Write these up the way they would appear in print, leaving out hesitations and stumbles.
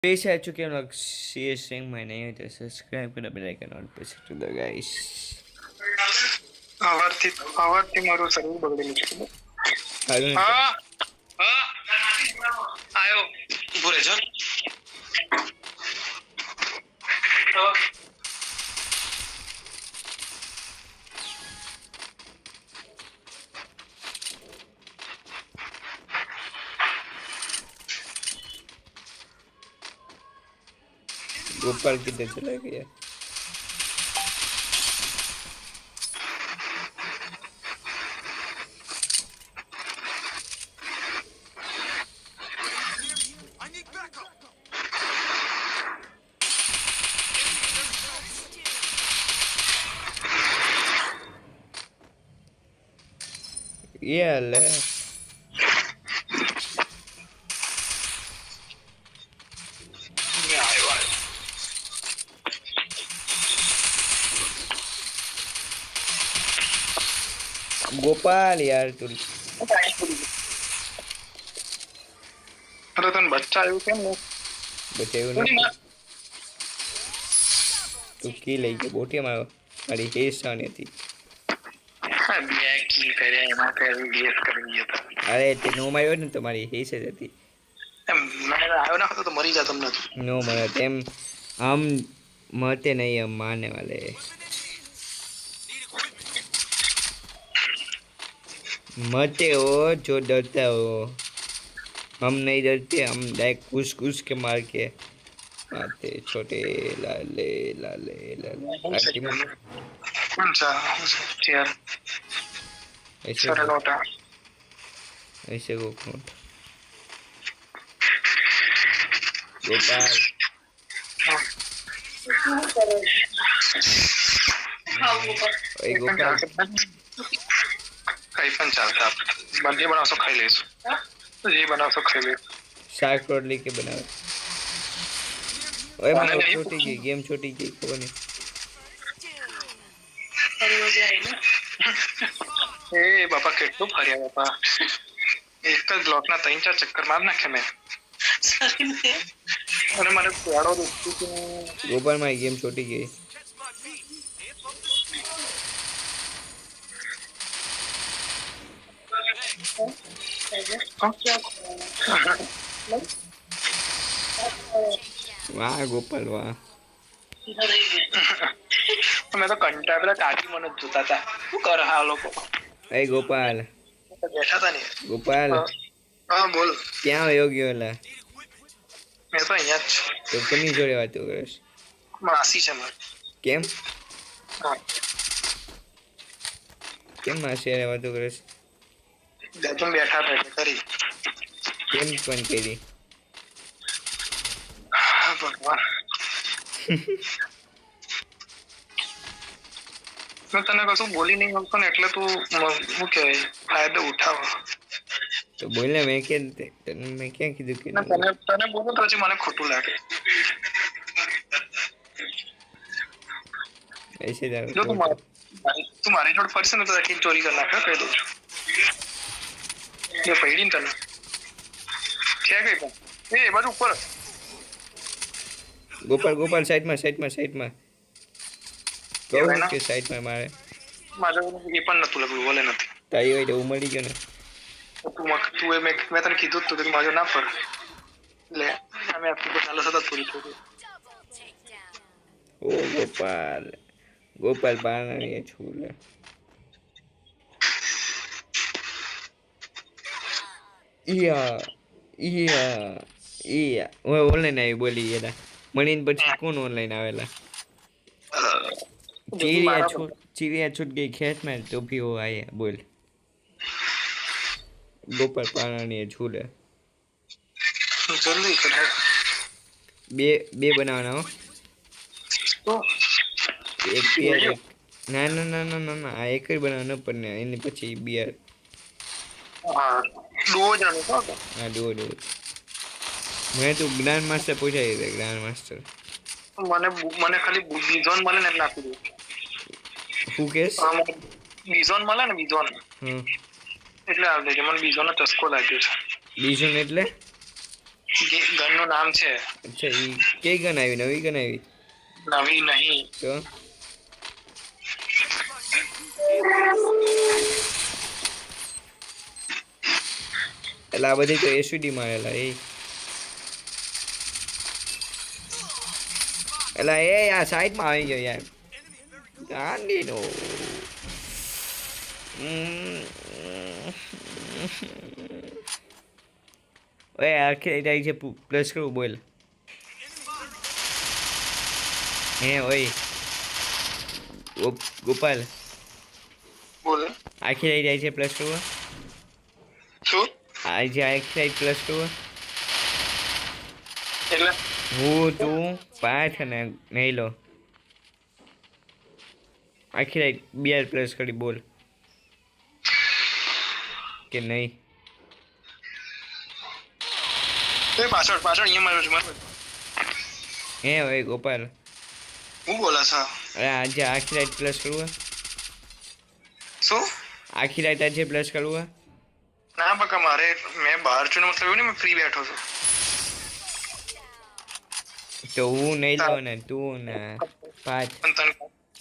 Please share to like sharing my name to subscribe to the bell icon on push to the guys. આવડતી મારું શરીર બગડેલું છે. હા હા આયો ઉભો રહેજો. गोपाल किधर चला गया? ये ले गोपाल यार तू અરે તને બચ્ચા આવ્યું કેમ ને બચાવ્યું નથી તું કી લઈ ગયો બોટી મારી હેસાની હતી બે કી કર્યા એમાં ફેર ડીએસ કરી ગયો તો અરે તે નો માર્યો ને તો મારી હેસ જ હતી એમ મને આવ્યો ના હતો તો મરી જાતો ન નો મને તેમ આમ મતે નહીં हम मारने वाले मरते हो जो डरता हो हम नहीं डरते हम डायरेक्ट घुस घुस के मार के आते छोटे लाले लाले लाले कौन सा यार ऐसे छोटा लोटा ऐसे गोपाल गोपाल ओए गोपाल कहीं पण चालता बंदे बनावसो खाई लेसो जे बनावसो खाई ले शार्क रोड लेके बनाओ ओए मारो छोटी गई गेम छोटी गई खबर नहीं ए बापा કેટલું ફર્યા બાપા એક જ બ્લોકના 3-4 ચક્કર માર નાખ્યા મેં અને મારે પ્યાડો દુખતી કે गोपाल मारी गेम छोटी गई वाह गोपाल वाह मैं तो कंटा पे काटी मन जोता था तू कर हा लोग ए गोपाल बैठा था नहीं गोपाल हां बोल क्या हो गयो ला मैं तो અહીંયા જ તો કોની જોડે વાતો કરસ માસી છે માર કેમ હા કેમ માસી હારે વાતો કરસ तुम बैठा बैठे करी કેમ પણ કરી हाँ भगवान मैं तने कसु बोली नहीं हमको ने એટલે તું હું કે ફાયદો ઉઠાવો તો બોલને મેં કે તને મેં ક્યાં કીધું કે ના તને બોલું તો પછી મને ખોટું લાગે ऐसे जा જો તું મારી જોડ ફરશે ને તો આખી ચોરી કરી નાખે કહી દઉં છું ये पड़ी न तने क्या गई पण ए बाजू ऊपर गोपाल गोपाल साइड में ये भाई ना? के साइड में मारे माझा ये पण नતું लगલું બોલે નથી તારી હોય તો ઉમડી ગયો ને તું મેં તને કીધું તું કે માજો ના પર લે અમે આપકી તો ચાલો સતત પૂરી થઈ ओ गोपाल गोपाल पाना नहीं छूले इया इया इया वो ऑनलाइन आई बोली ये ना मणिन પછી કોણ ઓનલાइन આવેલા चिड़िया छूट गई खेत में तो भी वो आए बोल गोपाल पाना नहीं झूले જલ્દી કર બે બનાવવાના હો તો એક બિયર ના ના ના ના ના ના આ એક જ બનાવવાનો પણ એની પછી બિયર હા દો જણો તો હા દો મેં તો ગ્રાન્ડ માસ્ટર પૂછાઈ દે ગ્રાન્ડ માસ્ટર મને ખાલી બીઝોન મળે ને એટલે આપી દઉં હું કેસ બીઝોન મળે ને બીઝોન હા એટલે આવી દેજે મને બીઝોનનો ચસ્કો લાગ્યો છે બીજું એટલે ગનનું નામ છે અચ્છા ઈ કઈ ગન આવી નવી ગન આવી નવી નહીં. તો એટલે આ બધી તો એસયુડી મારેલા એ એટલે એ આ સાઈડમાં આવી ગયો યાર ગાંડી નો ઓય આખે જાય છે પ્લસ કરવું બોલ હે ઓય ગોપાલ બોલ આખી રહી જાય છે પ્લસ કરવું શું આજે આખી રાઈડ પ્લસ કરવું એટલે હું તું પાઠ અને નહીં લો આખી રાઈડ 2 પ્લસ કરી બોલ કે નહીં તે પાછળ અહીંયા મારો છું મારો હે ઓય ગોપાલ હું બોલા છો અરે આજે આખી રાઈડ પ્લસ કરવું શું આખી રાઈડ આજે પ્લસ કરવું ના બકા મારે મેં બહાર છું ને મતલબ એવું નહીં મેં ફ્રી બેઠો છું તો હું નહીં લો ને તું ને પાઠ પણ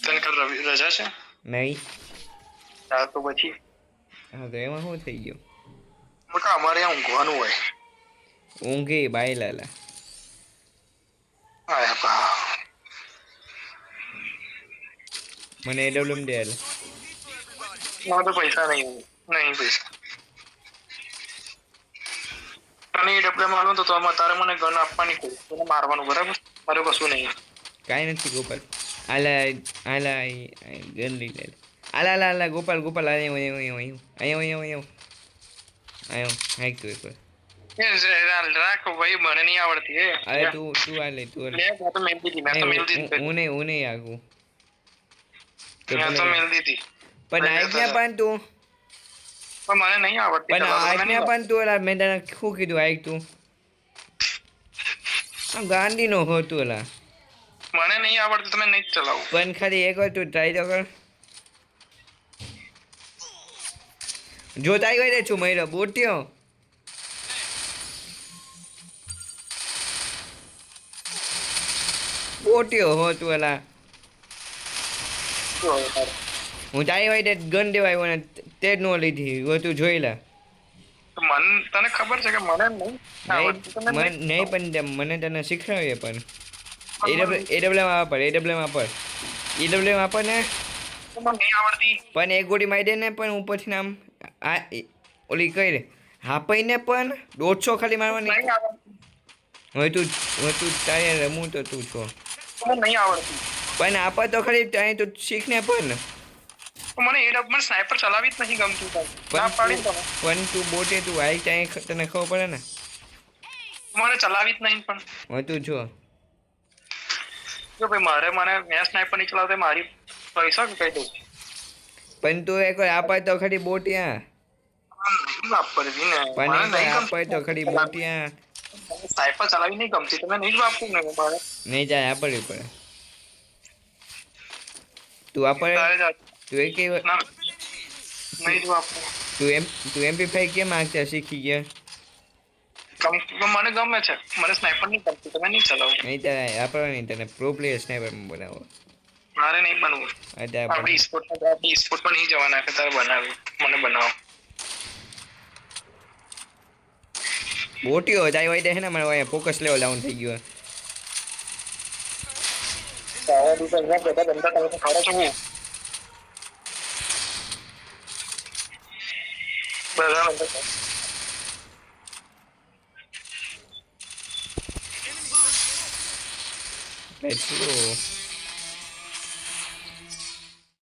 તને કાલ રજા છે નહીં હા તો પછી હા તો એમાં શું થઈ ગયું બકા અમારે અહીંયા ઊંઘવાનું હોય ઊંઘી બાઈ લાલા આયા બા મને એડબ્લ્યુએમ દે હાલ મારે તો પૈસા નહીં પૈસા તને એડબ્લ્યુએમ આલો તો તારે મને ગન આપવાની કોઈ તને મારવાનું બરાબર મારે કશું નહીં કાંઈ નથી ગોપાલ આલા આલા ગન લઈ લે આલા આલા આલા ગોપાલ ગોપાલ અહીંયા હાઈક તું એકવાર રાખો ભાઈ મને નહીં આવડતી હે અરે તું આ લે તું મેં તો મેલ દીધી હું નહીં આગું મેં તો મેલ દીધી પણ આજ્ઞા પણ તું પણ મને નહીં આવડતી પણ આજ્ઞા પણ તું એલા મેં તને શું કીધું આઈક તું આમ ગાંડી નો હોતું એલા મને નહીં આવડતું તમે નહીં ચલાવું પણ ખાલી એક વાર તું ટ્રાય તો કર જોતા ગઈ છું મહિરો બોટ્યો હો તું એલા હું તારી હોય તે ગન દેવાય ને તે જ નો લીધી હો તું જોઈ લે તને ખબર છે કે મને નહીં આવડતું નહીં પણ મને તને શીખવાડીએ પણ એડબ્લ્યુએમ આપર એડબ્લ્યુએમ આપર ને મને નહીં આવડતી પણ એક ગોળી મારી દે ને પણ ઉપરથી આમ આ ઓલી કઈ રે હાપાઈને પણ 150 ખાલી મારવાની નહીં આવડતું હવે તું તારે રમું તો તું છો મને નહીં આવડતું પણ આપા તો ખરી ત્યાં તો શીખને પણ મને સ્નાઈપર ચલાવી જ નથી ગમતું પણ તું બોટે તું આવી ત્યાં તને ખબર પડે ને મને ચલાવી જ નહીં પણ હવે તું છો જો ભાઈ મેં સ્નાઈપર નહીં ચલાવતા મારી પૈસા કહી દઉં પણ તું એકવાર આપાય તો ખરી બોટિયા પણ આપાય તો ખરી બોટિયા સ્નાઈપર ચલાવી નહીં ગમતી તમે નહીં જ વાપરું ને મારે નહીં જાય આપડે પડે તું આપડે તું એક નહીં જ વાપરું તું MP5 કેમ આગતા શીખી ગયા મને ગમે છે મને સ્નાઈપર નહીં ગમતી તમે નહીં ચલાવો નહીં તારે આપણે નહીં તને પ્રો પ્લેયર સ્નાઈપર બનાવો મારે નહીં બનવું આપણે સ્પોર્ટમાં નહીં જવાના કે તારે બનાવ્યું મને બનાવો બોટીઓ જાય હોય છે ને મારે અહીંયા ફોકસ લેવલ ડાઉન થઈ ગયો Let's go.